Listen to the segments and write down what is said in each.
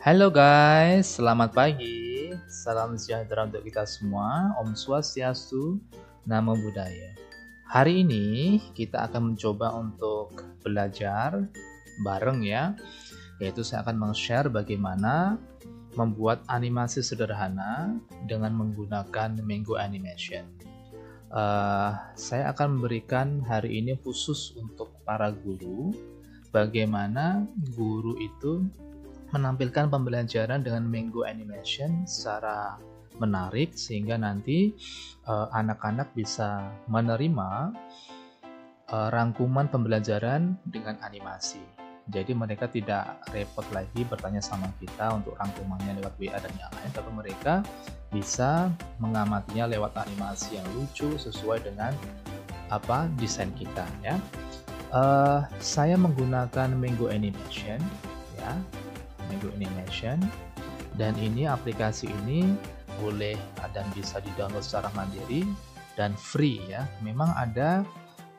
Halo guys, selamat pagi. Salam sejahtera untuk kita semua. Om Swastiastu, Namo Buddhaya. Hari ini kita akan mencoba untuk belajar bareng ya. Yaitu saya akan meng-share bagaimana membuat animasi sederhana dengan menggunakan Mango Animation. Saya akan memberikan hari ini khusus untuk para guru, bagaimana guru itu menampilkan pembelajaran dengan Mango Animation secara menarik sehingga nanti anak-anak bisa menerima rangkuman pembelajaran dengan animasi. Jadi mereka tidak repot lagi bertanya sama kita untuk rangkumannya lewat WA dan yang lain, tapi mereka bisa mengamatinya lewat animasi yang lucu sesuai dengan desain kita ya. Saya menggunakan Mango Animation ya. Mango Animation, dan ini aplikasi ini boleh dan bisa di-download secara mandiri dan free ya. Memang ada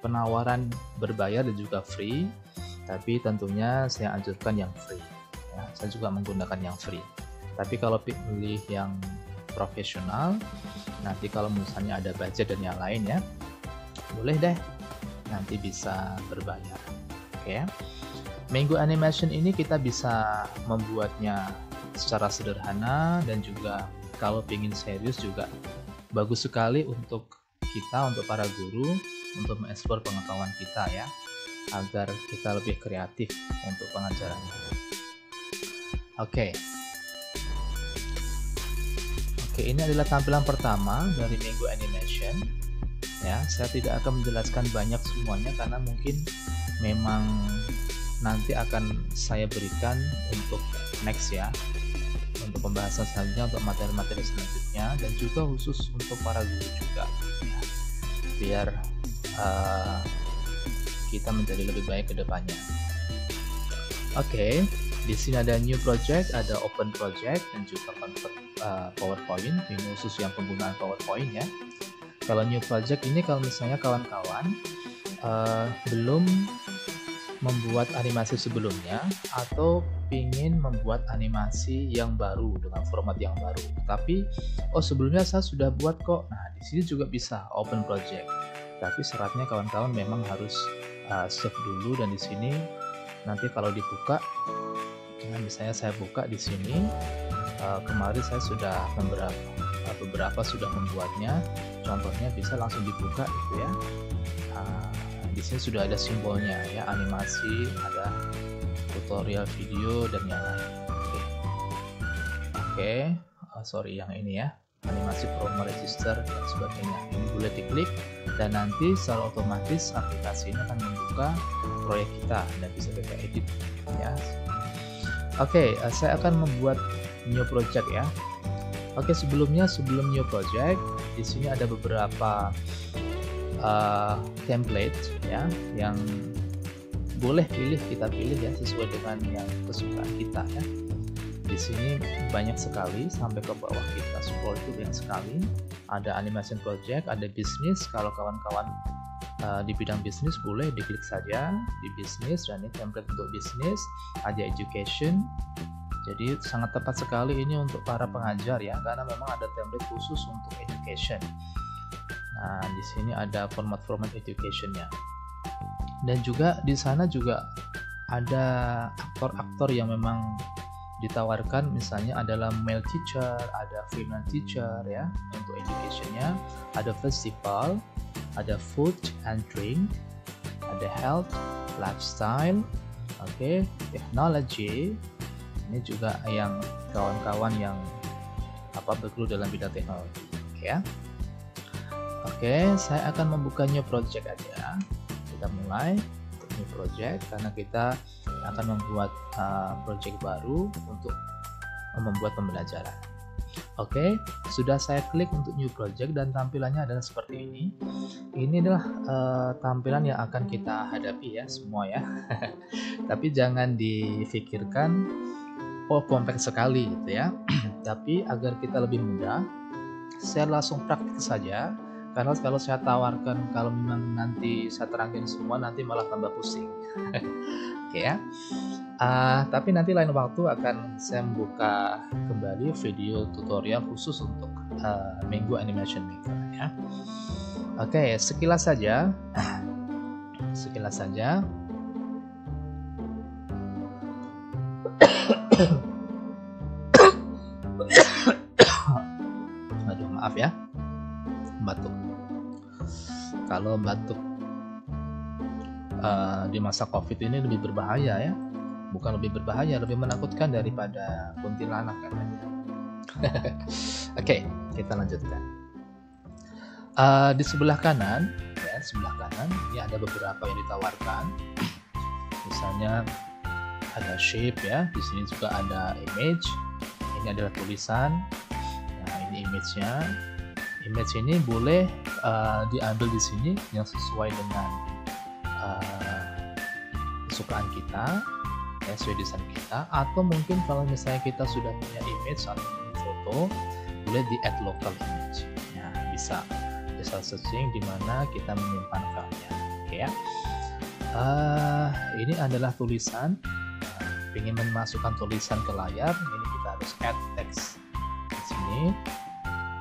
penawaran berbayar dan juga free, tapi tentunya saya anjurkan yang free ya. Saya juga menggunakan yang free, tapi kalau pilih yang profesional, nanti kalau misalnya ada budget dan yang lain ya, boleh deh nanti bisa berbayar. Oke ya. Mango Animation ini kita bisa membuatnya secara sederhana, dan juga kalau ingin serius juga bagus sekali untuk kita, untuk para guru, untuk mengeksplor pengetahuan kita ya, agar kita lebih kreatif untuk pengajarannya. Oke, ini adalah tampilan pertama dari Mango Animation ya. Saya tidak akan menjelaskan banyak semuanya karena mungkin memang nanti akan saya berikan untuk next ya, untuk pembahasan selanjutnya, untuk materi-materi selanjutnya, dan juga khusus untuk para guru juga ya, biar kita menjadi lebih baik ke depannya. Oke, di sini ada new project, ada open project, dan juga convert PowerPoint. Ini khusus yang penggunaan PowerPoint ya. Kalau new project ini, kalau misalnya kawan-kawan belum membuat animasi sebelumnya atau ingin membuat animasi yang baru dengan format yang baru, tapi sebelumnya saya sudah buat kok. Nah, di sini juga bisa open project, tapi syaratnya kawan-kawan memang harus save dulu, dan di sini nanti kalau dibuka, misalnya saya buka di sini, kemarin saya sudah beberapa sudah membuatnya, contohnya bisa langsung dibuka gitu ya. Di sini sudah ada simbolnya ya, animasi, ada tutorial video dan yang lain. Oke. Sorry, yang ini ya, animasi promo register dan sebagainya. Ini boleh diklik dan nanti secara otomatis aplikasi ini akan membuka proyek kita dan bisa kita edit ya. Oke, saya akan membuat new project ya. Oke, sebelum new project, di sini ada beberapa template ya, yang boleh kita pilih ya, sesuai dengan yang kesukaan kita ya. Di sini banyak sekali sampai ke bawah, kita scroll itu banyak sekali. Ada animation project, ada bisnis. Kalau kawan-kawan di bidang bisnis boleh diklik saja di bisnis, dan ini template untuk bisnis. Ada education, jadi sangat tepat sekali ini untuk para pengajar ya, karena memang ada template khusus untuk education. Nah, di sini ada format-format education-nya. Dan juga di sana juga ada aktor-aktor yang memang ditawarkan, misalnya adalah male teacher, ada female teacher ya untuk education-nya. Ada festival, ada food and drink, ada health, lifestyle, technology. Ini juga yang kawan-kawan yang bergelut dalam bidang teknologi ya. Saya akan membuka new project aja. Kita mulai untuk new project karena kita akan membuat project baru untuk membuat pembelajaran. Sudah saya klik untuk new project dan tampilannya adalah seperti ini. Ini adalah tampilan yang akan kita hadapi ya semua ya. Tapi jangan difikirkan kompleks sekali gitu ya. Tapi agar kita lebih mudah, saya langsung praktik saja. Karena kalau saya tawarkan, kalau memang nanti saya terangin semua, nanti malah tambah pusing. Oke ya. Tapi nanti lain waktu akan saya membuka kembali video tutorial khusus untuk Minggu Animation Maker ya. Oke, sekilas saja. Sekilas saja. Aduh, maaf ya. Batuk. Kalau batuk di masa COVID ini lebih berbahaya ya. Bukan lebih berbahaya, lebih menakutkan daripada kuntilanak katanya. Oke, kita lanjutkan. Di sebelah kanan, ya, sebelah kanan ini ada beberapa yang ditawarkan. Misalnya ada shape ya, di sini juga ada image. Ini adalah tulisan. Nah, ini image-nya. Image ini boleh diambil di sini yang sesuai dengan kesukaan kita, ya, sesuai desain kita. Atau mungkin kalau misalnya kita sudah punya image atau foto, boleh di add local image. Nah, bisa searching di mana kita menyimpan filenya. Oke ya. Ini adalah tulisan. Ingin memasukkan tulisan ke layar, ini kita harus add text di sini.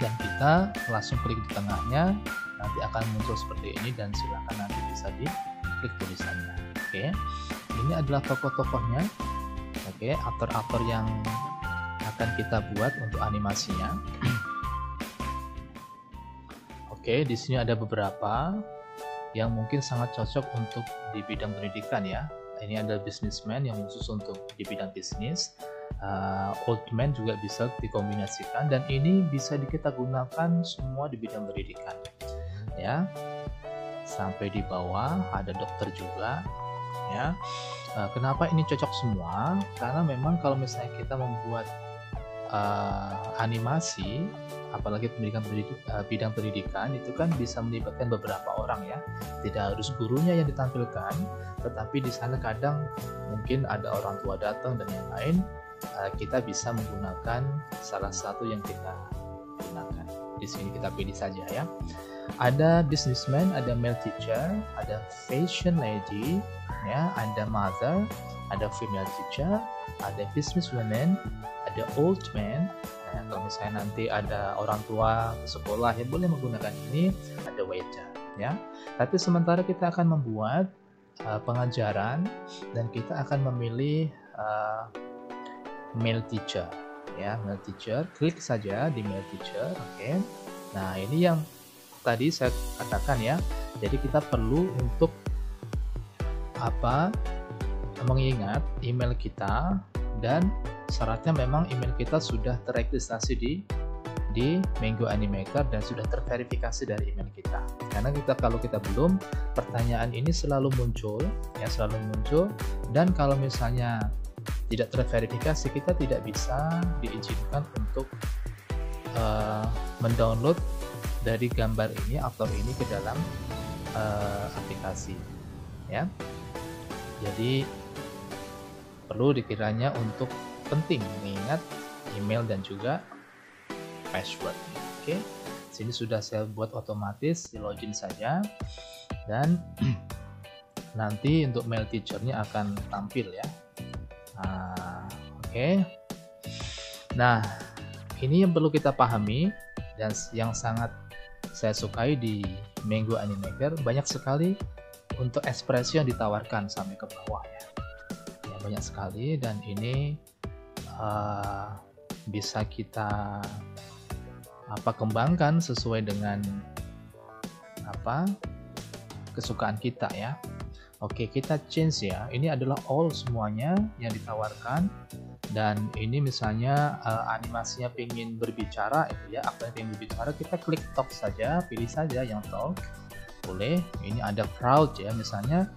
Dan kita langsung klik di tengahnya, nanti akan muncul seperti ini dan silakan nanti bisa diklik tulisannya. Oke, ini adalah tokoh-tokohnya. Oke, aktor-aktor yang akan kita buat untuk animasinya. Oke, di sini ada beberapa yang mungkin sangat cocok untuk di bidang pendidikan ya. Ini ada businessman yang khusus untuk di bidang bisnis. Old man juga bisa dikombinasikan, dan ini bisa kita gunakan semua di bidang pendidikan ya. Sampai di bawah ada dokter juga ya. Kenapa ini cocok semua? Karena memang kalau misalnya kita membuat animasi, apalagi bidang pendidikan, itu kan bisa melibatkan beberapa orang ya. Tidak harus gurunya yang ditampilkan, tetapi di sana kadang mungkin ada orang tua datang dan yang lain. Kita bisa menggunakan salah satu yang kita gunakan. Di sini kita pilih saja ya. Ada businessman, ada male teacher, ada fashion lady, ya, ada mother, ada female teacher, ada businesswoman, ada old man. Nah, kalau misalnya nanti ada orang tua sekolah yang boleh menggunakan ini, ada waiter, ya. Tapi sementara kita akan membuat pengajaran dan kita akan memilih male teacher ya, male teacher. Klik saja di male teacher. Oke. Nah, ini yang tadi saya katakan ya. Jadi kita perlu untuk mengingat email kita, dan syaratnya memang email kita sudah terregistrasi di Minggu Animaker dan sudah terverifikasi dari email kita. Karena kalau kita belum, pertanyaan ini selalu muncul ya, dan kalau misalnya tidak terverifikasi, kita tidak bisa diizinkan untuk mendownload dari gambar ini, aktor ini ke dalam aplikasi ya. Jadi perlu dikiranya untuk penting mengingat email dan juga password. Oke, sini sudah saya buat otomatis, di login saja, dan nanti untuk mail teachernya akan tampil ya. Oke. Nah, ini yang perlu kita pahami dan yang sangat saya sukai di Minggu Animaker, banyak sekali untuk ekspresi yang ditawarkan sampai ke bawah ya. Banyak sekali, dan ini bisa kita kembangkan sesuai dengan kesukaan kita ya. Oke, kita change ya. Ini adalah all semuanya yang ditawarkan, dan ini misalnya animasinya pengen berbicara itu ya, aktor yang pengen berbicara, kita klik talk saja, pilih saja yang talk, boleh. Ini ada proud ya, misalnya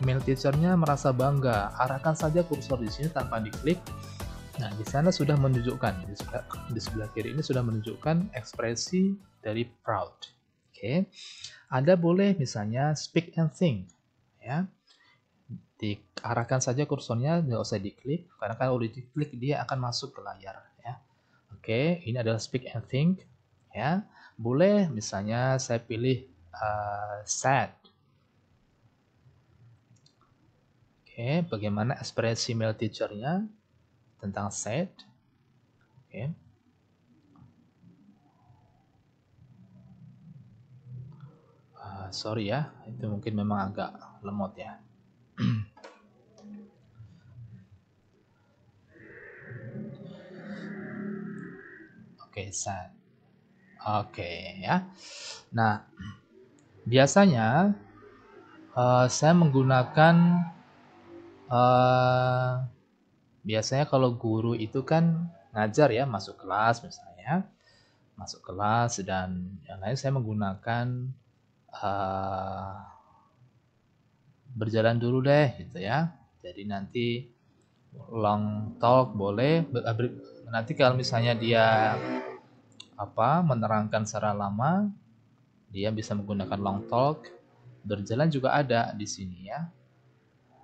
male teachernya merasa bangga, arahkan saja kursor di sini tanpa diklik. Nah, di sana sudah menunjukkan, di sebelah kiri ini sudah menunjukkan ekspresi dari proud. Oke. Ada boleh misalnya speak and think ya. diarahkan saja kursornya, nggak usah diklik, karena kalau udah diklik dia akan masuk ke layar ya. Oke, ini adalah speak and think ya. Boleh misalnya saya pilih sad. Oke, bagaimana ekspresi male teacher-nya tentang sad? Oke. Sorry ya, itu mungkin memang agak lemot ya. Oke, sad. Oke ya. Nah, biasanya saya menggunakan biasanya kalau guru itu kan ngajar ya, masuk kelas misalnya, masuk kelas dan yang lain saya menggunakan berjalan dulu deh gitu ya. Jadi nanti long talk boleh, nanti kalau misalnya dia menerangkan secara lama, dia bisa menggunakan long talk. Berjalan juga ada di sini ya.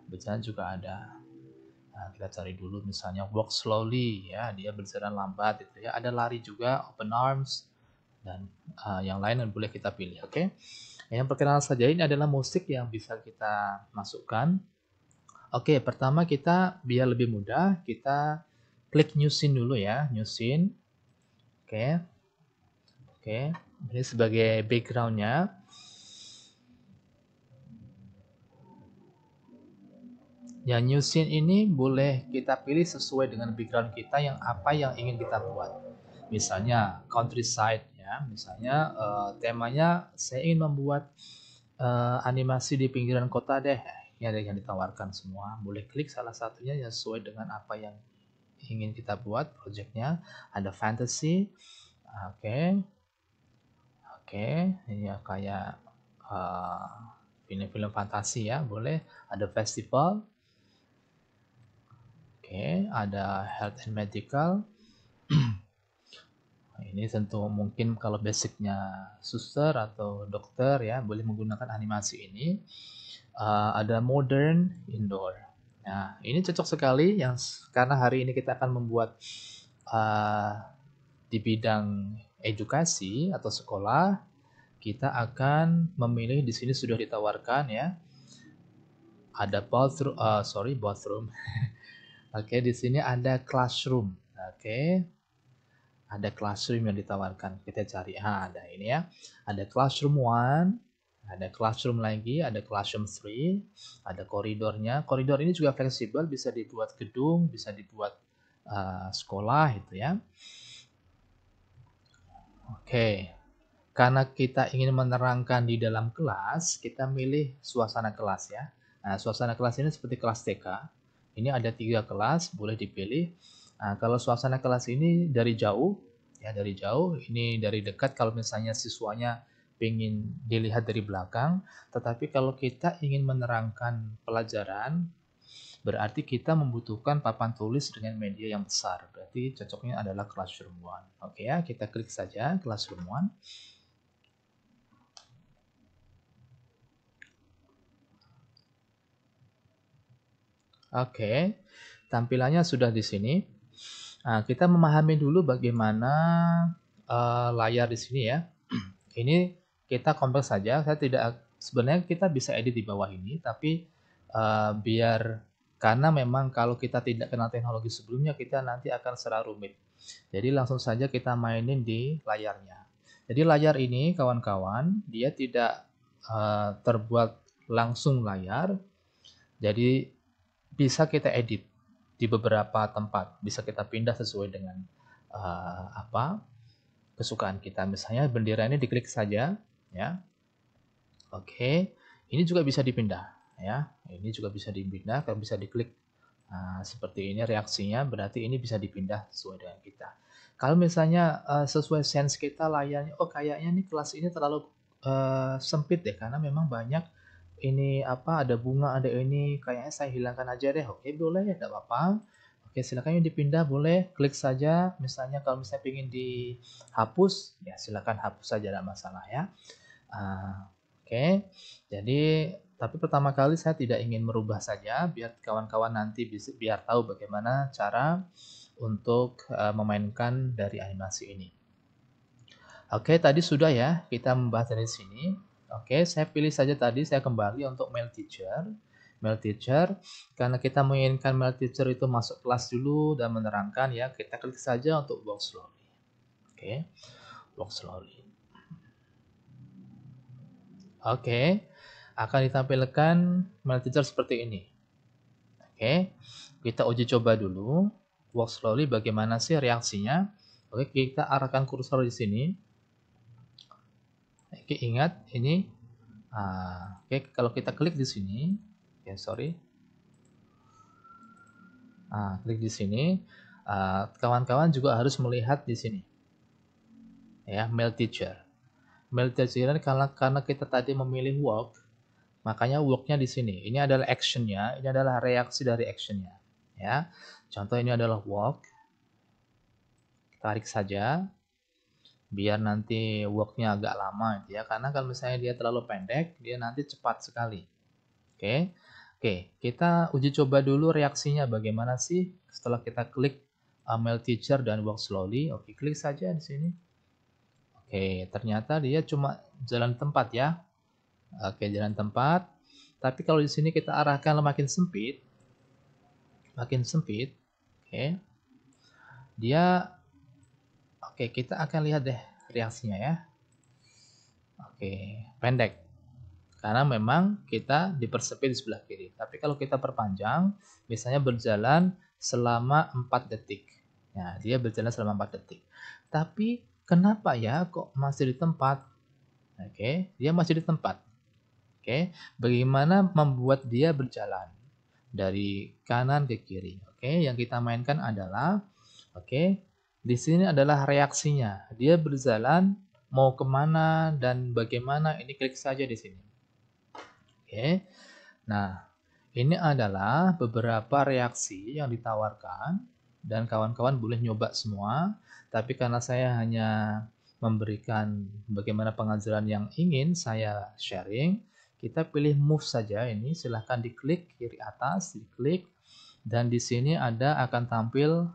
Berjalan juga ada. Nah, kita cari dulu misalnya walk slowly ya, dia berjalan lambat gitu ya. Ada lari juga, open arms dan yang lain yang boleh kita pilih. Oke. Yang perkenalan saja ini adalah musik yang bisa kita masukkan. Oke, pertama kita biar lebih mudah, kita klik new scene dulu ya, new scene. Oke. Oke, ini sebagai backgroundnya. Ya, new scene ini boleh kita pilih sesuai dengan background kita yang apa yang ingin kita buat. Misalnya countryside ya, misalnya temanya saya ingin membuat animasi di pinggiran kota deh. Ini ada yang ditawarkan semua. Boleh klik salah satunya yang sesuai dengan apa yang ingin kita buat projectnya. Ada fantasy, oke, oke, ini ya kayak film-film fantasi ya, boleh. Ada festival. Oke, ada health and medical. Ini tentu mungkin kalau basicnya suster atau dokter ya, boleh menggunakan animasi ini. Ada modern indoor. Nah, ini cocok sekali karena hari ini kita akan membuat di bidang edukasi atau sekolah. Kita akan memilih di sini sudah ditawarkan ya. Ada bathroom. Oke, di sini ada classroom. Oke. Ada classroom yang ditawarkan. Kita cari. Ada ini ya. Ada classroom 1, ada classroom lagi, ada classroom 3, ada koridornya. Koridor ini juga fleksibel, bisa dibuat gedung, bisa dibuat sekolah gitu ya. Oke. Karena kita ingin menerangkan di dalam kelas, kita milih suasana kelas ya. Nah, suasana kelas ini seperti kelas TK. Ini ada 3 kelas, boleh dipilih. Nah, kalau suasana kelas ini dari jauh, ya dari jauh, ini dari dekat kalau misalnya siswanya ingin dilihat dari belakang. Tetapi kalau kita ingin menerangkan pelajaran, berarti kita membutuhkan papan tulis dengan media yang besar. Berarti cocoknya adalah Classroom 1. Oke ya, kita klik saja Classroom 1. Oke, tampilannya sudah di sini. Nah, kita memahami dulu bagaimana layar di sini ya. Ini kita compare saja. Sebenarnya kita bisa edit di bawah ini, tapi karena memang kalau kita tidak kenal teknologi sebelumnya, kita nanti akan serah rumit. Jadi langsung saja kita mainin di layarnya. Jadi layar ini kawan-kawan, dia tidak terbuat langsung layar. Jadi bisa kita edit di beberapa tempat, bisa kita pindah sesuai dengan kesukaan kita. Misalnya bendera ini diklik saja ya. Oke, ini juga bisa dipindah ya. Ini juga bisa dipindah, kalau bisa diklik seperti ini reaksinya, berarti ini bisa dipindah sesuai dengan kita. Kalau misalnya sesuai sense kita layarnya, oh kayaknya nih kelas ini terlalu sempit deh karena memang banyak ini ada bunga, ada ini, kayaknya saya hilangkan aja deh. Oke, boleh ya, tidak apa-apa. Oke, silakan yang dipindah boleh, klik saja. Misalnya kalau misalnya ingin dihapus, ya silakan hapus saja, tidak masalah ya. Oke, jadi Tapi pertama kali saya tidak ingin merubah saja, biar kawan-kawan nanti biar tahu bagaimana cara untuk memainkan dari animasi ini. Oke, tadi sudah ya kita membahas dari sini. Oke, saya pilih saja tadi, saya kembali untuk mail teacher. Mail teacher, karena kita menginginkan mail teacher itu masuk kelas dulu dan menerangkan ya, kita klik saja untuk walk slowly. Oke, walk slowly. Oke, akan ditampilkan mail teacher seperti ini. Oke, kita uji coba dulu. Walk slowly bagaimana sih reaksinya? Oke, kita arahkan kursor di sini. Oke, ingat ini. Oke, kalau kita klik di sini, ya sorry. Klik di sini. Kawan-kawan juga harus melihat di sini. Ya, mail teacher. Mail teacher ini karena kita tadi memilih walk, makanya walk-nya di sini. Ini adalah action-nya, ini adalah reaksi dari action-nya. Ya, contoh ini adalah walk. Tarik saja, biar nanti walk-nya agak lama ya. Karena kalau misalnya dia terlalu pendek, dia nanti cepat sekali. Oke, kita uji coba dulu reaksinya bagaimana sih setelah kita klik mail teacher dan walk slowly. Oke, klik saja di sini. Oke, ternyata dia cuma jalan tempat ya. Oke, jalan tempat. Tapi kalau di sini kita arahkan makin sempit, oke, dia, oke, kita akan lihat deh reaksinya ya. Oke, pendek. Karena memang kita dipersempit di sebelah kiri. Tapi kalau kita perpanjang, misalnya berjalan selama 4 detik. Nah, dia berjalan selama 4 detik. Tapi kenapa ya kok masih di tempat? Oke, dia masih di tempat. Oke, bagaimana membuat dia berjalan dari kanan ke kiri? Oke, yang kita mainkan adalah, oke, di sini adalah reaksinya. Dia berjalan mau kemana dan bagaimana, ini klik saja di sini. Oke, nah ini adalah beberapa reaksi yang ditawarkan dan kawan-kawan boleh nyoba semua. Tapi karena saya hanya memberikan bagaimana pengajaran yang ingin saya sharing, kita pilih move saja ini. Silahkan diklik kiri atas, diklik, dan di sini ada akan tampil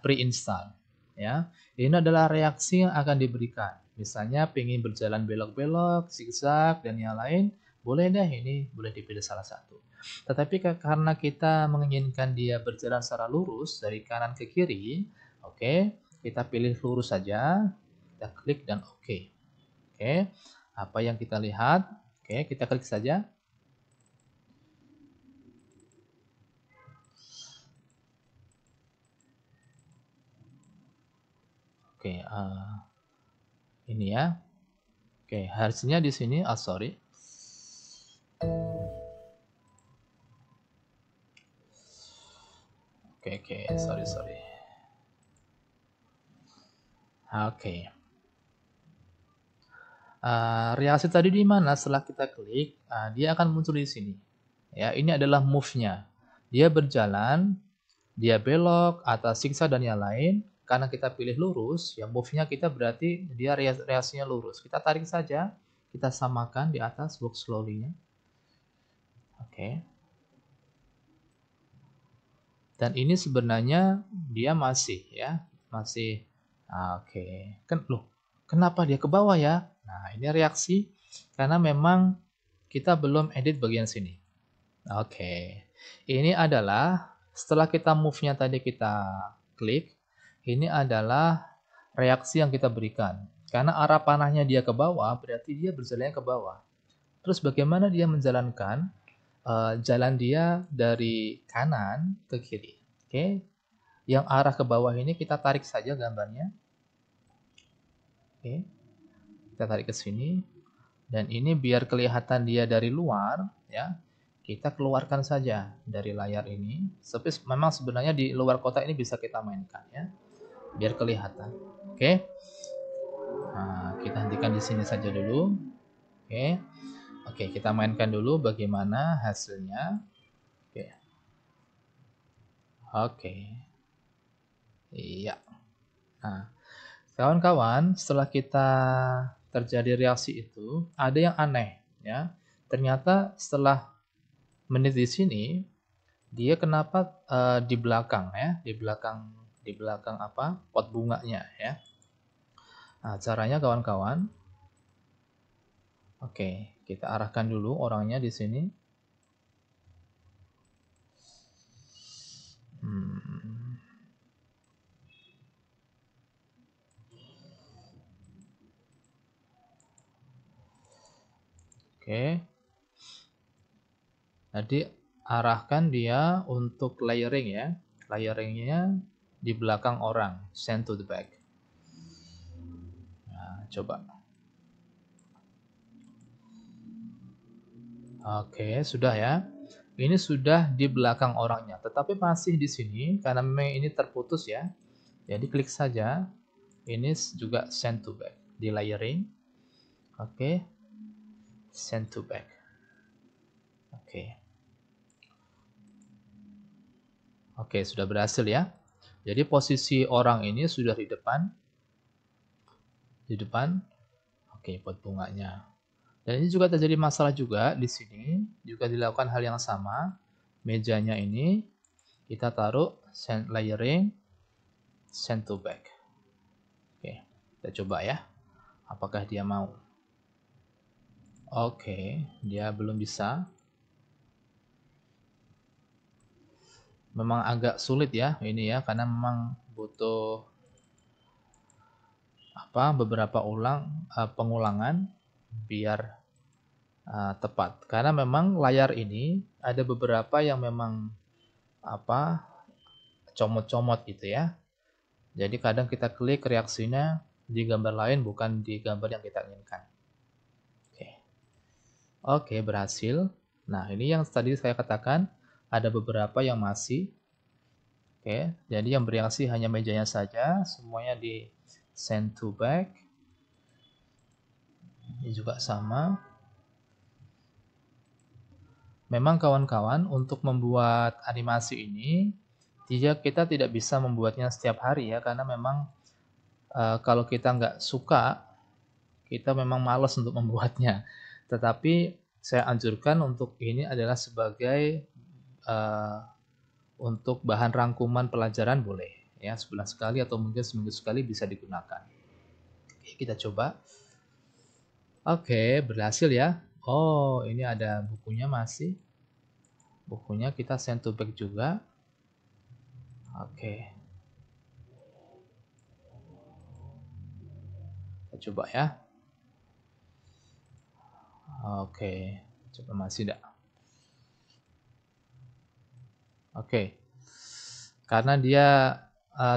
pre-install. Ya, ini adalah reaksi yang akan diberikan. Misalnya pengen berjalan belok-belok, zigzag dan yang lain, boleh deh ini boleh dipilih salah satu. Tetapi karena kita menginginkan dia berjalan secara lurus dari kanan ke kiri, oke, kita pilih lurus saja, kita klik dan oke. Oke, apa yang kita lihat? Oke, kita klik saja. Oke, ini ya. Oke, hasilnya di sini. Sorry. Oke, sorry. Oke. Reaksi tadi di mana? Setelah kita klik, dia akan muncul di sini. Ya, ini adalah move-nya. Dia berjalan, dia belok, atas zigzag dan yang lain. Karena kita pilih lurus, ya move-nya kita berarti dia reaksinya lurus. Kita tarik saja, kita samakan di atas walk slowly-nya. Oke. Dan ini sebenarnya dia masih ya, masih oke. Loh, kenapa dia ke bawah ya? Nah, ini reaksi karena memang kita belum edit bagian sini. Oke. Ini adalah setelah kita move-nya tadi kita klik, ini adalah reaksi yang kita berikan. Karena arah panahnya dia ke bawah, berarti dia berjalannya ke bawah. Terus bagaimana dia menjalankan? Jalan dia dari kanan ke kiri. Oke, yang arah ke bawah ini kita tarik saja gambarnya. Oke, kita tarik ke sini. Dan ini biar kelihatan dia dari luar, ya, kita keluarkan saja dari layar ini. Tapi memang sebenarnya di luar kotak ini bisa kita mainkan, ya, biar kelihatan. Oke, nah, kita hentikan di sini saja dulu. Oke. Oke, kita mainkan dulu bagaimana hasilnya. Oke. Iya. Nah, kawan-kawan, setelah kita terjadi reaksi itu, ada yang aneh ya. ternyata setelah menit di sini, dia kenapa di belakang ya, di belakang apa, pot bunganya ya. Nah, caranya kawan-kawan, oke, kita arahkan dulu orangnya di sini. Oke, jadi arahkan dia untuk layering ya, layeringnya di belakang orang, send to the back. Nah, coba. Oke, sudah ya. Ini sudah di belakang orangnya, tetapi masih di sini karena memang ini terputus ya. Jadi klik saja. Ini juga send to back di layering. Oke, send to back. Oke. Oke, sudah berhasil ya. Jadi posisi orang ini sudah di depan. Di depan. Oke, pot bunganya. Dan ini juga terjadi masalah juga di sini, juga dilakukan hal yang sama. Mejanya ini kita taruh send layering, send to back. Oke, kita coba ya. Apakah dia mau? Oke, dia belum bisa. Memang agak sulit ya ini ya, karena memang butuh beberapa pengulangan biar tepat. Karena memang layar ini ada beberapa yang memang comot-comot gitu ya. Jadi kadang kita klik reaksinya di gambar lain bukan di gambar yang kita inginkan. Oke, berhasil. Nah, ini yang tadi saya katakan ada beberapa yang masih. Oke, jadi yang bereaksi hanya mejanya saja, semuanya di send to back. Ini juga sama. Memang kawan-kawan, untuk membuat animasi ini, kita tidak bisa membuatnya setiap hari ya, karena memang kalau kita nggak suka, kita memang malas untuk membuatnya. Tetapi saya anjurkan untuk ini adalah sebagai untuk bahan rangkuman pelajaran boleh. Ya, sebulan sekali atau mungkin seminggu sekali bisa digunakan. Oke, kita coba. Oke, berhasil ya. Oh, ini ada bukunya masih. Bukunya kita send to back juga. Oke. Kita coba ya. Oke, coba masih enggak. Oke. Karena dia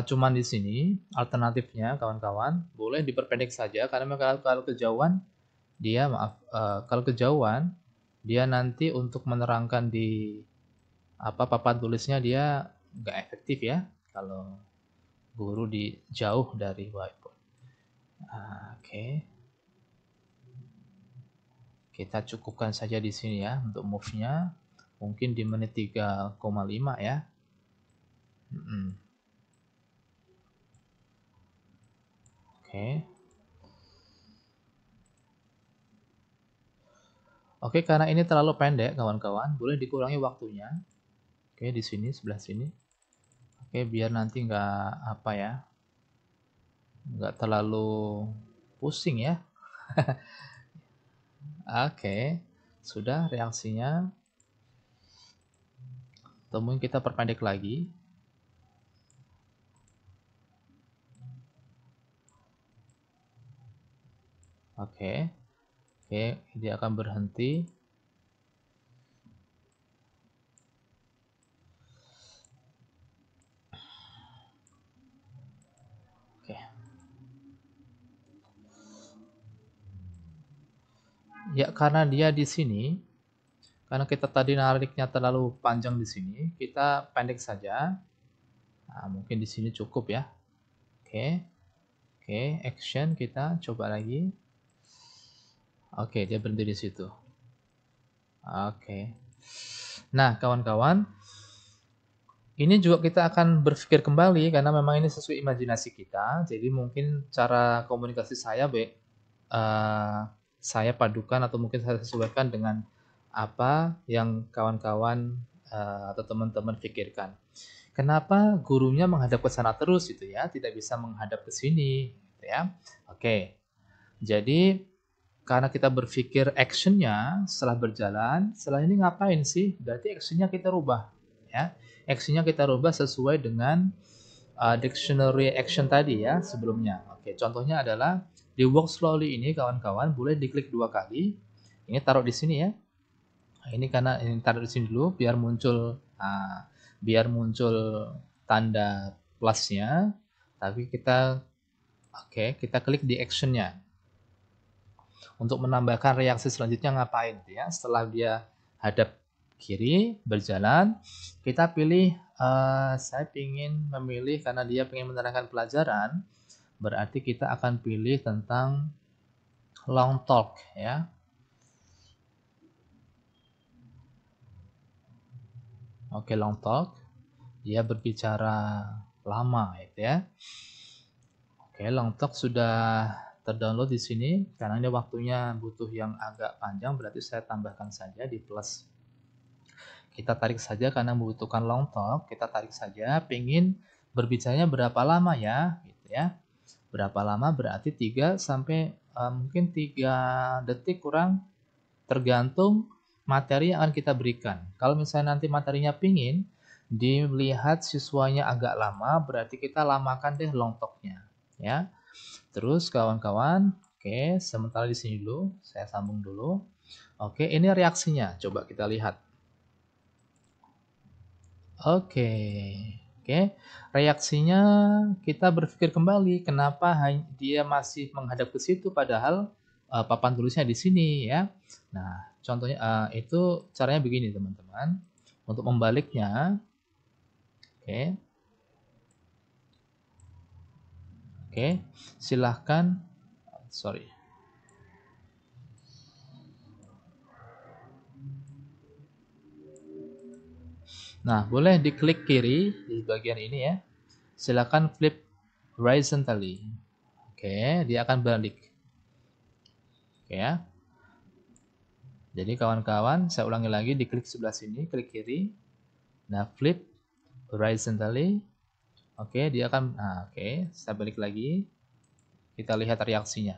cuman di sini, alternatifnya kawan-kawan, boleh diperpendek saja karena kalau kejauhan dia kalau kejauhan dia nanti untuk menerangkan di papan tulisnya dia nggak efektif ya kalau guru di jauh dari whiteboard. Oke. Kita cukupkan saja di sini ya untuk move-nya. Mungkin di menit 3,5 ya. Oke. Oke, karena ini terlalu pendek kawan-kawan, boleh dikurangi waktunya. Oke, di sini sebelah sini. Oke, biar nanti nggak terlalu pusing ya. Oke, sudah reaksinya. Temuin kita perpendek lagi. Oke, dia akan berhenti. Oke. Ya, karena dia di sini, karena kita tadi nariknya terlalu panjang di sini, kita pendek saja. Nah, mungkin di sini cukup ya. Oke, action kita coba lagi. Oke, dia berhenti di situ. Oke. Nah, kawan-kawan, ini juga kita akan berpikir kembali karena memang ini sesuai imajinasi kita. Jadi mungkin cara komunikasi saya saya padukan atau mungkin saya sesuaikan dengan apa yang kawan-kawan atau teman-teman pikirkan. Kenapa gurunya menghadap ke sana terus gitu ya, tidak bisa menghadap ke sini gitu ya. Oke. Jadi karena kita berpikir actionnya setelah berjalan, setelah ini ngapain sih? Berarti actionnya kita rubah ya. Actionnya kita rubah sesuai dengan dictionary action tadi ya sebelumnya. Oke, contohnya adalah di walk slowly ini kawan-kawan boleh diklik 2 kali. Ini taruh di sini ya. Nah, ini karena ini taruh di sini dulu biar muncul tanda plusnya. Tapi kita klik di actionnya untuk menambahkan reaksi selanjutnya ngapain ya. Setelah dia hadap kiri berjalan, kita pilih saya ingin memilih karena dia ingin menerangkan pelajaran, berarti kita akan pilih tentang long talk ya. Oke, long talk. Dia berbicara lama gitu ya. Oke, long talk sudah terdownload di sini. Karena ini waktunya butuh yang agak panjang, berarti saya tambahkan saja di plus. Kita tarik saja karena membutuhkan long talk, kita tarik saja, pengen berbicaranya berapa lama ya, gitu ya. Berapa lama berarti 3 sampai mungkin 3 detik kurang, tergantung materi yang akan kita berikan. Kalau misalnya nanti materinya pingin dilihat siswanya agak lama, berarti kita lamakan deh long talk-nya ya. Terus kawan-kawan, oke, sementara di sini dulu, saya sambung dulu. Oke, ini reaksinya, coba kita lihat. Oke, oke. Reaksinya kita berpikir kembali, kenapa dia masih menghadap ke situ padahal papan tulisnya di sini ya. Nah, contohnya itu caranya begini teman-teman. Untuk membaliknya, oke, oke, silahkan, sorry. Nah, boleh diklik kiri di bagian ini ya. Silahkan flip horizontally. Oke, dia akan balik. Oke ya. Jadi kawan-kawan, saya ulangi lagi, diklik sebelah sini, klik kiri. Nah, flip horizontally. Oke, dia akan, nah, oke, saya balik lagi. Kita lihat reaksinya.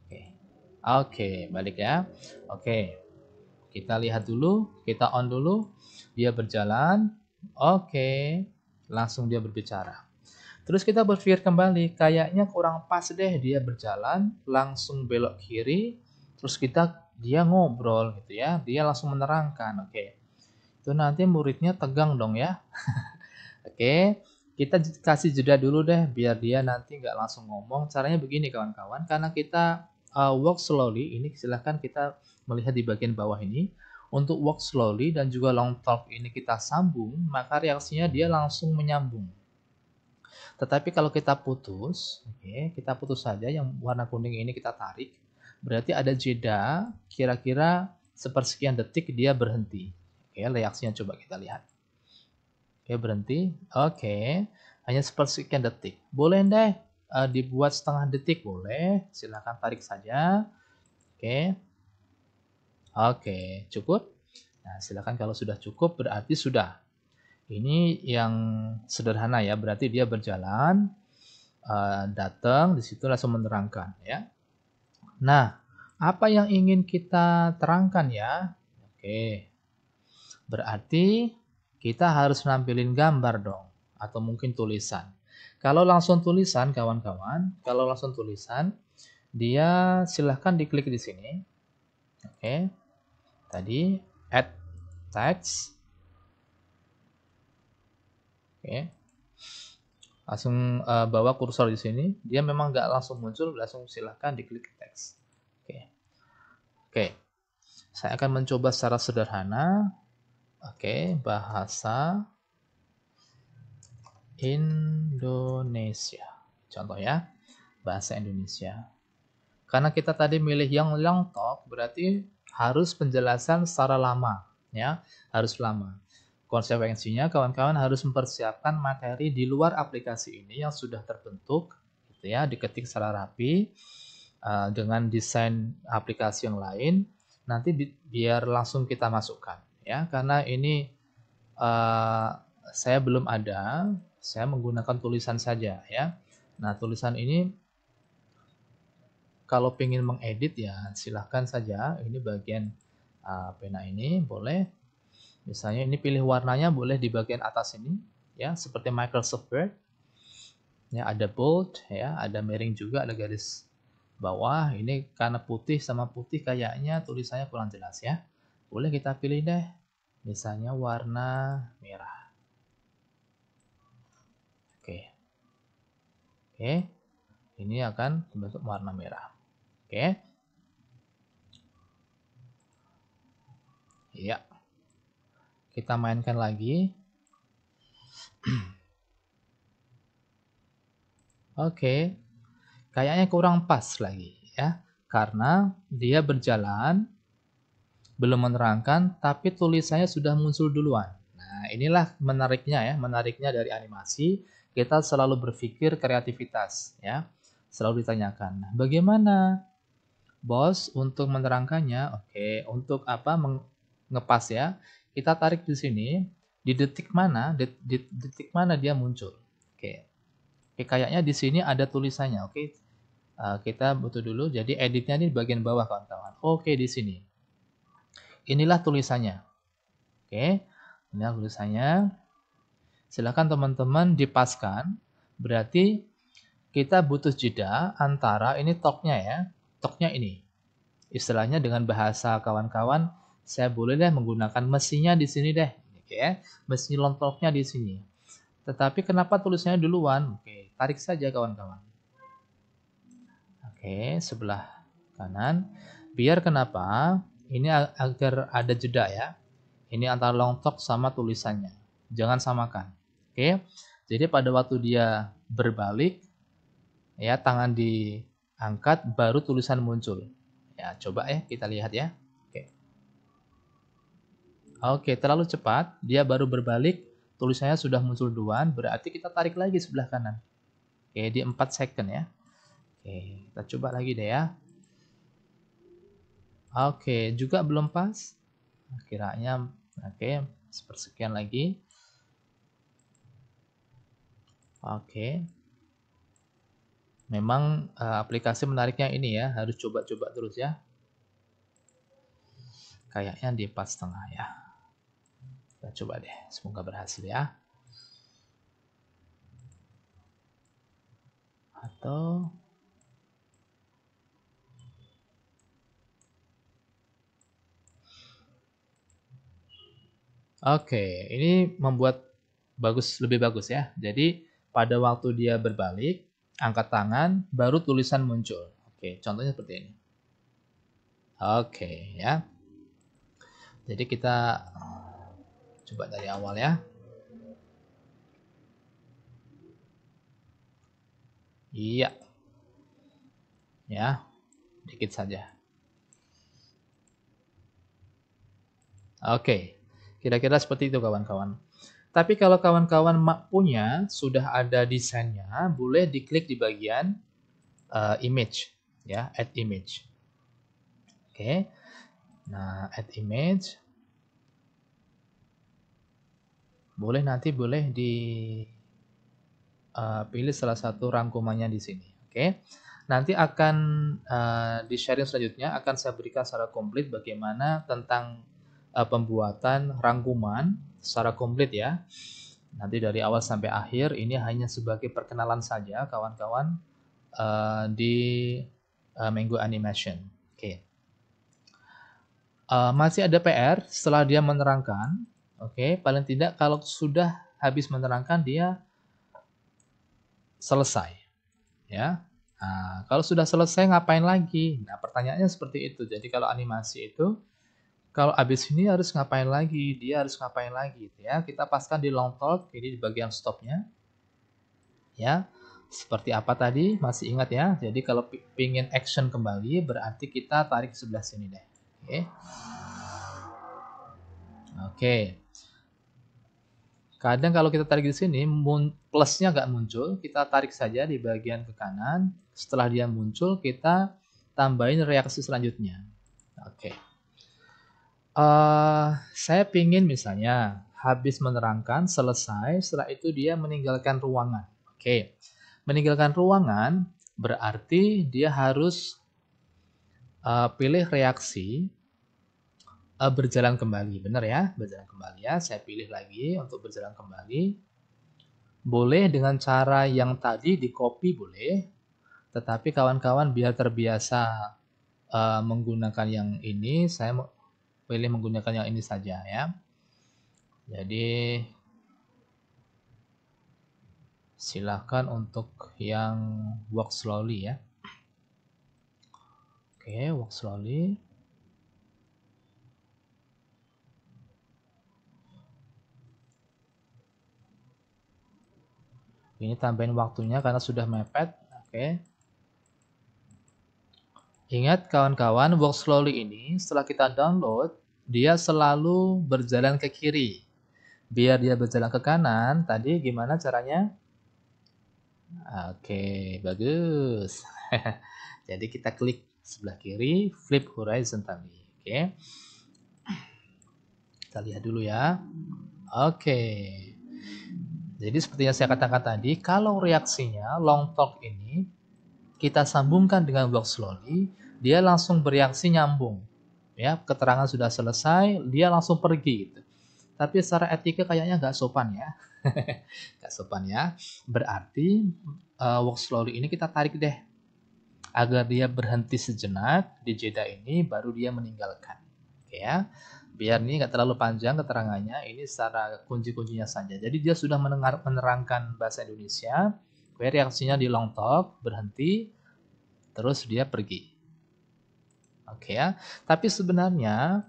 Oke, oke, balik ya. Oke, kita lihat dulu, kita on dulu. Dia berjalan. Oke, langsung dia berbicara. Terus kita berpikir kembali, kayaknya kurang pas deh dia berjalan, langsung belok kiri, terus dia ngobrol gitu ya, dia langsung menerangkan. Oke, itu nanti muridnya tegang dong ya. Oke, kita kasih jeda dulu deh biar dia nanti nggak langsung ngomong. Caranya begini kawan-kawan, karena kita walk slowly, ini silahkan kita melihat di bagian bawah ini. Untuk walk slowly dan juga long talk ini kita sambung, maka reaksinya dia langsung menyambung. Tetapi kalau kita putus, oke, kita putus saja yang warna kuning ini kita tarik, berarti ada jeda kira-kira sepersekian detik dia berhenti. Oke, reaksinya coba kita lihat. Oke, berhenti. Oke, hanya sepersekian detik. Boleh deh dibuat setengah detik, boleh. Silahkan tarik saja. Oke. Oke, cukup. Nah, silahkan kalau sudah cukup berarti sudah. Ini yang sederhana ya, berarti dia berjalan, datang, di situ langsung menerangkan ya. Nah, apa yang ingin kita terangkan ya? Oke, berarti kita harus nampilin gambar dong, atau mungkin tulisan. Kalau langsung tulisan, kawan-kawan, dia silahkan diklik di sini. Oke, tadi add text. Oke, langsung bawa kursor di sini. Dia memang nggak langsung muncul, langsung silahkan diklik text. Oke, saya akan mencoba secara sederhana. Oke, bahasa Indonesia. Contoh ya, bahasa Indonesia. Karena kita tadi milih yang long talk, berarti harus penjelasan secara lama, ya, harus lama. Konsekuensinya, kawan-kawan harus mempersiapkan materi di luar aplikasi ini yang sudah terbentuk, gitu ya, diketik secara rapi dengan desain aplikasi yang lain. nanti biar langsung kita masukkan ya, karena ini saya belum ada, saya menggunakan tulisan saja ya. Nah, tulisan ini kalau ingin mengedit ya silahkan saja, ini bagian pena ini boleh, misalnya ini pilih warnanya boleh di bagian atas ini ya, seperti Microsoft Word ya, ada bold ya, ada miring juga, ada garis bawah. Ini karena putih sama putih kayaknya tulisannya kurang jelas ya, boleh kita pilih deh misalnya warna merah. Oke, ini akan membentuk warna merah. Oke, ya, kita mainkan lagi. Oke, kayaknya kurang pas lagi ya, karena dia berjalan belum menerangkan tapi tulisannya sudah muncul duluan. Nah, inilah menariknya dari animasi, kita selalu berpikir kreativitas ya. Selalu ditanyakan, nah, bagaimana bos untuk menerangkannya? Oke, untuk apa ngepas ya? Kita tarik di sini, di detik mana detik mana dia muncul. Oke. Oke, kayaknya di sini ada tulisannya. Oke. Kita butuh dulu, jadi editnya di bagian bawah kawan-kawan. Oke, di sini. Inilah tulisannya. Oke, inilah tulisannya. Silakan teman-teman dipaskan. Berarti kita butuh jeda antara ini toknya ya. Toknya ini. Istilahnya dengan bahasa kawan-kawan, saya boleh deh menggunakan mesinnya di sini deh. Oke, mesin lontoknya di sini. Tetapi kenapa tulisannya duluan? Oke, tarik saja kawan-kawan. Oke, sebelah kanan. Biar kenapa? Ini agar ada jeda ya. Ini antara long talk sama tulisannya. Jangan samakan. Oke. Jadi pada waktu dia berbalik ya, tangan diangkat baru tulisan muncul. Ya, coba ya kita lihat ya. Oke. Oke, terlalu cepat, dia baru berbalik, tulisannya sudah muncul duluan, berarti kita tarik lagi sebelah kanan. Oke, di 4 second ya. Oke, kita coba lagi deh ya. Oke, juga belum pas. Kiranya oke, sepersekian lagi. Oke. Memang aplikasi menariknya ini ya, harus coba-coba terus ya. Kayaknya di 4,5 ya. Kita coba deh, semoga berhasil ya. Atau oke, ini membuat lebih bagus ya. Jadi pada waktu dia berbalik, angkat tangan, baru tulisan muncul. Oke, contohnya seperti ini. Oke ya. Jadi kita coba dari awal ya. Iya. Ya, dikit saja. Oke, kira-kira seperti itu kawan-kawan. Tapi kalau kawan-kawan punya, sudah ada desainnya, boleh diklik di bagian image, ya, add image. Oke, nah add image, boleh pilih salah satu rangkumannya di sini. Oke, nanti akan di sharing selanjutnya akan saya berikan secara komplit bagaimana tentang pembuatan rangkuman secara komplit ya. Nanti dari awal sampai akhir, ini hanya sebagai perkenalan saja kawan-kawan di Mango Animation. Oke. Masih ada PR setelah dia menerangkan. Oke, paling tidak kalau sudah habis menerangkan dia selesai. Ya. Nah, kalau sudah selesai ngapain lagi? Nah, pertanyaannya seperti itu. Jadi kalau animasi itu kalau habis ini harus ngapain lagi? Dia harus ngapain lagi gitu ya. Kita paskan di long talk, ini di bagian stopnya. Ya. Seperti apa tadi? Masih ingat ya? Jadi kalau pingin action kembali berarti kita tarik sebelah sini deh. Oke. Oke. Kadang kalau kita tarik di sini plusnya nggak muncul, kita tarik saja di bagian ke kanan. Setelah dia muncul, kita tambahin reaksi selanjutnya. Oke. Saya pingin misalnya habis menerangkan, selesai, setelah itu dia meninggalkan ruangan. Oke, meninggalkan ruangan berarti dia harus pilih reaksi berjalan kembali. Benar ya, berjalan kembali ya. Saya pilih lagi untuk berjalan kembali. Boleh dengan cara yang tadi di copy boleh, tetapi kawan-kawan biar terbiasa menggunakan yang ini, saya pilih menggunakan yang ini saja ya. Jadi silakan untuk yang walk slowly ya. Oke, walk slowly. Ini tambahin waktunya karena sudah mepet. Oke. Ingat kawan-kawan, walk slowly ini setelah kita download, dia selalu berjalan ke kiri. Biar dia berjalan ke kanan, tadi gimana caranya? Oke, bagus. Jadi kita klik sebelah kiri, flip horizontally. Oke. Kita lihat dulu ya. Oke. Jadi seperti yang saya katakan tadi, kalau reaksinya long talk ini kita sambungkan dengan walk slowly, dia langsung bereaksi nyambung. Ya, keterangan sudah selesai, dia langsung pergi gitu. Tapi secara etika kayaknya nggak sopan ya. Nggak sopan ya. Berarti walk slowly ini kita tarik deh agar dia berhenti sejenak di jeda ini baru dia meninggalkan. Oke ya. Biar ini nggak terlalu panjang keterangannya, ini secara kunci-kuncinya saja. Jadi dia sudah menerangkan bahasa Indonesia, reaksinya di long talk, berhenti, terus dia pergi. Oke ya. Tapi sebenarnya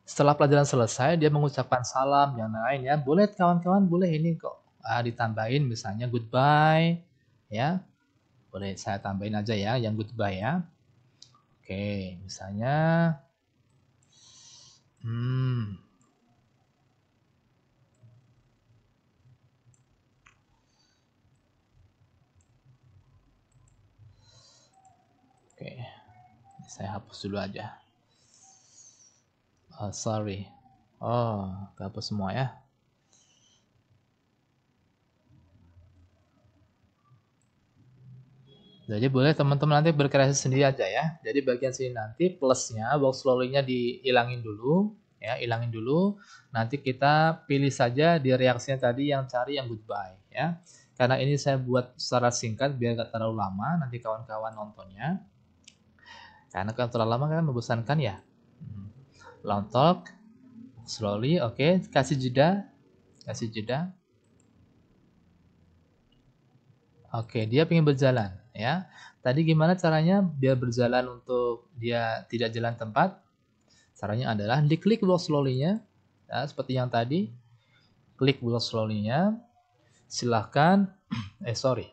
setelah pelajaran selesai dia mengucapkan salam yang lain ya. Boleh kawan-kawan, boleh ini kok ditambahin misalnya goodbye ya. Boleh saya tambahin aja ya yang goodbye ya. Oke, misalnya oke, saya hapus dulu aja. Sorry. Oh, hapus semua ya. Jadi boleh teman-teman nanti berkreasi sendiri aja ya. Jadi bagian sini nanti plusnya, walk slowly-nya dihilangin dulu, ya, hilangin dulu. Nanti kita pilih saja di reaksinya tadi yang cari yang goodbye, ya. Karena ini saya buat secara singkat biar gak terlalu lama nanti kawan-kawan nontonnya. Karena kalau terlalu lama kan membosankan ya. Long talk, slowly, oke. Kasih jeda, kasih jeda. Oke, dia pengen berjalan, ya. Tadi gimana caranya biar berjalan untuk dia tidak jalan tempat? Caranya adalah diklik walk slowly-nya, ya, seperti yang tadi. Klik walk slowly-nya, silahkan, sorry,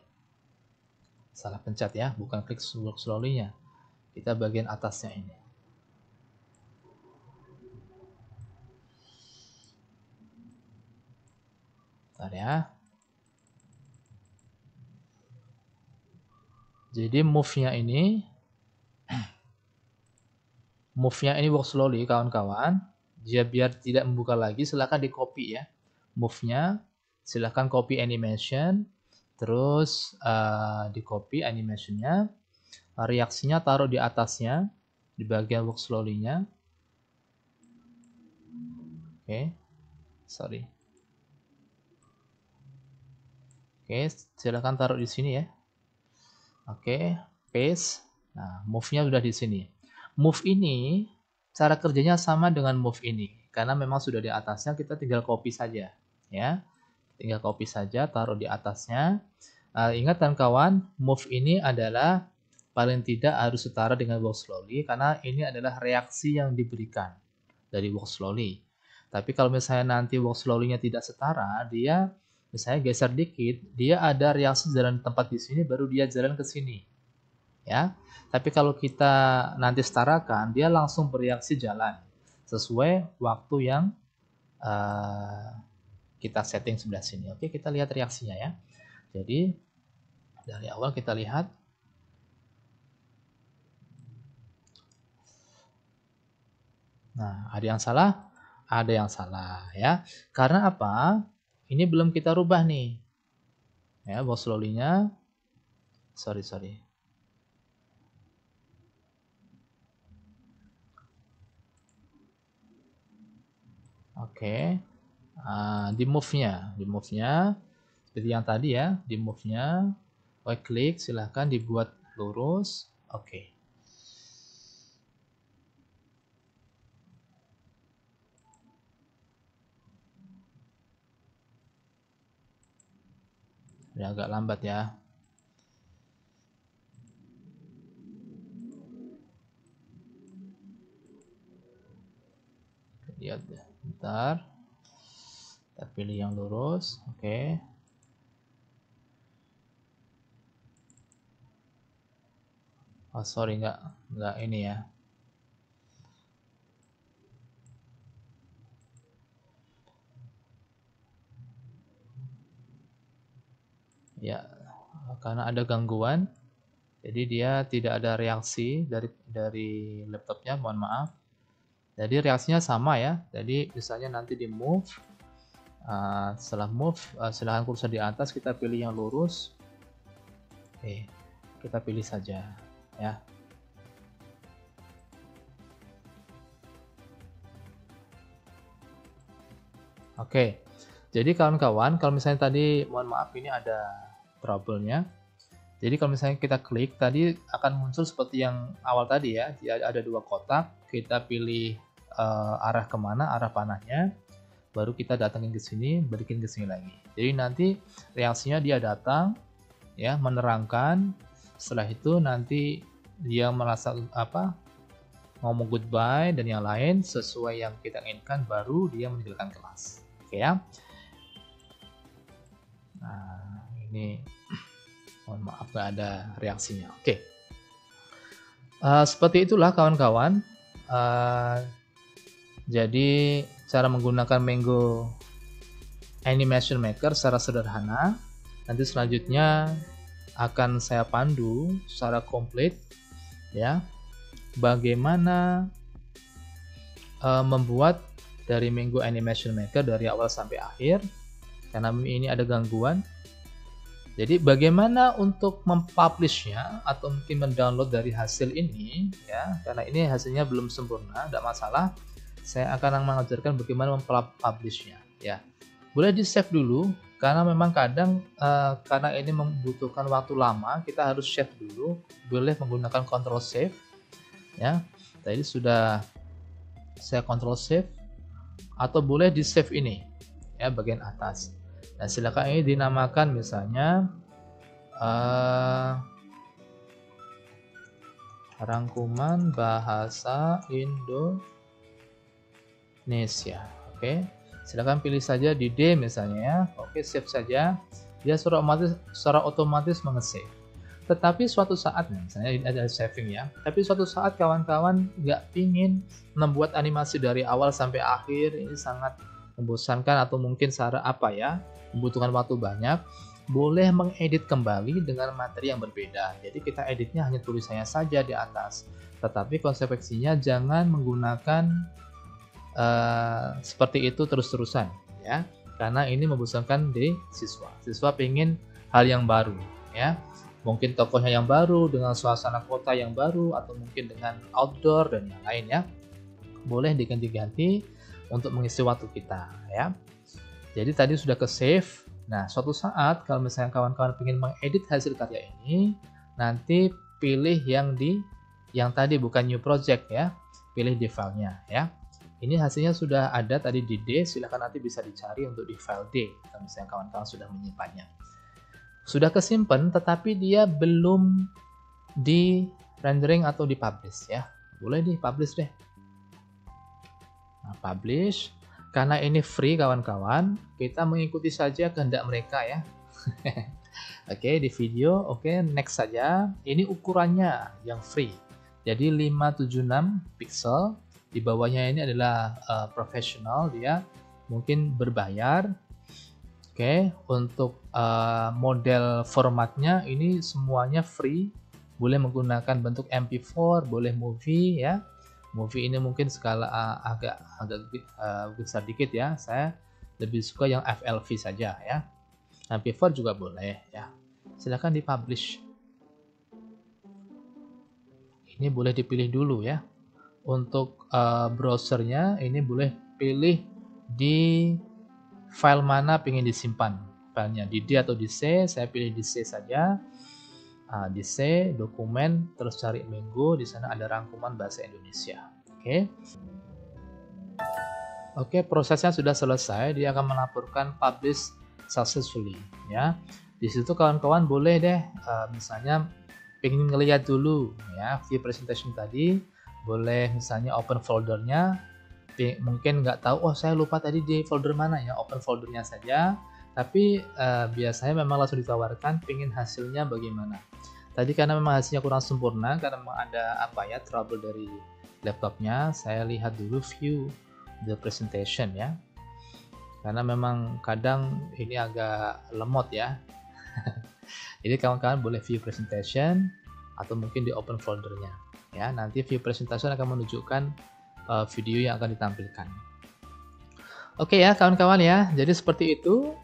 salah pencet ya, bukan klik walk slowly-nya. Kita bagian atasnya ini. Bentar ya. Jadi move-nya ini walk slowly kawan-kawan. Dia biar tidak membuka lagi, silahkan di copy ya. Move-nya, silahkan copy animation. Terus di copy animation-nya. Reaksinya taruh di atasnya. Di bagian walk slowly-nya. Oke, sorry. Oke, silahkan taruh di sini ya. Oke, paste. Nah, move-nya sudah di sini. Move ini, cara kerjanya sama dengan move ini. Karena memang sudah di atasnya, kita tinggal copy saja. Ya, tinggal copy saja, taruh di atasnya. Ingat kawan, move ini adalah paling tidak harus setara dengan walk slowly. Karena ini adalah reaksi yang diberikan dari walk slowly. Tapi kalau misalnya nanti walk slowly-nya tidak setara, dia misalnya geser dikit, dia ada reaksi jalan tempat di sini, baru dia jalan ke sini. Ya, tapi kalau kita nanti setarakan, dia langsung bereaksi jalan sesuai waktu yang kita setting sebelah sini. Oke, kita lihat reaksinya ya. Jadi dari awal kita lihat. Nah, ada yang salah, ada yang salah ya. Karena apa? Ini belum kita rubah nih. Ya, walk slowly-nya. Sorry. Oke. Di move-nya seperti yang tadi ya, di move-nya right click, silahkan dibuat lurus. Oke. Ya, agak lambat ya. Lihat ya, bentar. Kita pilih yang lurus. Oke. Oh, sorry, nggak ini ya. Ya, karena ada gangguan, jadi dia tidak ada reaksi dari laptopnya, mohon maaf. Jadi reaksinya sama ya. Jadi misalnya nanti di move, setelah move, silahkan kursor di atas, kita pilih yang lurus. Oke, kita pilih saja ya. Oke, jadi kawan-kawan, kalau misalnya tadi, mohon maaf ini ada trouble-nya. Jadi kalau misalnya kita klik, tadi akan muncul seperti yang awal tadi ya. Dia ada dua kotak, kita pilih arah kemana, arah panahnya, baru kita datangin ke sini, balikin ke sini lagi. Jadi nanti reaksinya dia datang, ya, menerangkan. Setelah itu nanti dia merasa ngomong goodbye dan yang lain sesuai yang kita inginkan, baru dia meninggalkan kelas. Oke ya. Nah, ini mohon maaf nggak ada reaksinya. Oke. Seperti itulah kawan-kawan. Jadi cara menggunakan Mango Animation Maker secara sederhana. Nanti selanjutnya akan saya pandu secara komplit ya. Bagaimana membuat dari Mango Animation Maker dari awal sampai akhir. Karena ini ada gangguan. Jadi bagaimana untuk mempublishnya atau mungkin mendownload dari hasil ini ya, karena ini hasilnya belum sempurna, tidak masalah. Saya akan mengajarkan bagaimana mempublishnya ya. Boleh di save dulu karena memang kadang karena ini membutuhkan waktu lama, kita harus save dulu. Boleh menggunakan Ctrl Save ya. Tadi sudah saya Ctrl Save atau boleh di save ini ya, bagian atas. Nah, silakan ini dinamakan misalnya rangkuman bahasa Indonesia. Oke, silakan pilih saja di D misalnya ya. Oke, save saja. Dia secara otomatis mengesave. Tetapi suatu saat, misalnya ini ada saving ya. Tapi suatu saat kawan-kawan nggak pingin membuat animasi dari awal sampai akhir, ini sangat membosankan atau mungkin secara membutuhkan waktu banyak, boleh mengedit kembali dengan materi yang berbeda. Jadi kita editnya hanya tulisannya saja di atas, tetapi konsekuensinya jangan menggunakan seperti itu terus-terusan ya, karena ini membosankan di siswa pengen hal yang baru ya, mungkin tokohnya yang baru dengan suasana kota yang baru atau mungkin dengan outdoor dan yang lain ya, boleh diganti-ganti untuk mengisi waktu kita ya. Jadi tadi sudah ke save. Nah, suatu saat kalau misalnya kawan-kawan ingin mengedit hasil karya ini, nanti pilih yang tadi bukan new project ya, pilih di filenya ya. Ini hasilnya sudah ada tadi di D, silahkan nanti bisa dicari untuk di file D kalau misalnya kawan-kawan sudah menyimpannya. Sudah kesimpan tetapi dia belum di rendering atau di publish ya. Boleh di publish deh. Nah, publish. Karena ini free kawan-kawan, kita mengikuti saja kehendak mereka ya. Oke, di video, oke, next saja. Ini ukurannya yang free. Jadi 576 pixel. Di bawahnya ini adalah professional, dia mungkin berbayar. Oke, untuk model formatnya ini semuanya free. Boleh menggunakan bentuk MP4, boleh movie ya. movie ini mungkin skala agak besar dikit ya, saya lebih suka yang FLV saja ya. MP4 juga boleh ya, silahkan dipublish. Ini boleh dipilih dulu ya. Untuk browsernya ini boleh pilih di file mana ingin disimpan filenya, di D atau di C. Saya pilih di C saja. Di C, dokumen, terus cari Mango, di sana ada rangkuman bahasa Indonesia. Oke, prosesnya sudah selesai, dia akan melaporkan publish successfully ya. Di situ kawan-kawan boleh deh misalnya pengen ngelihat dulu ya view presentation tadi, boleh misalnya open foldernya. Mungkin nggak tahu, oh saya lupa tadi di folder mana ya, open foldernya saja. Tapi biasanya memang langsung ditawarkan pengen hasilnya bagaimana. Tadi karena memang hasilnya kurang sempurna, karena memang ada trouble dari laptopnya, saya lihat dulu view the presentation ya. Karena memang kadang ini agak lemot ya. Jadi kawan-kawan boleh view presentation atau mungkin di open foldernya ya. Nanti view presentation akan menunjukkan video yang akan ditampilkan. Oke ya kawan-kawan ya, jadi seperti itu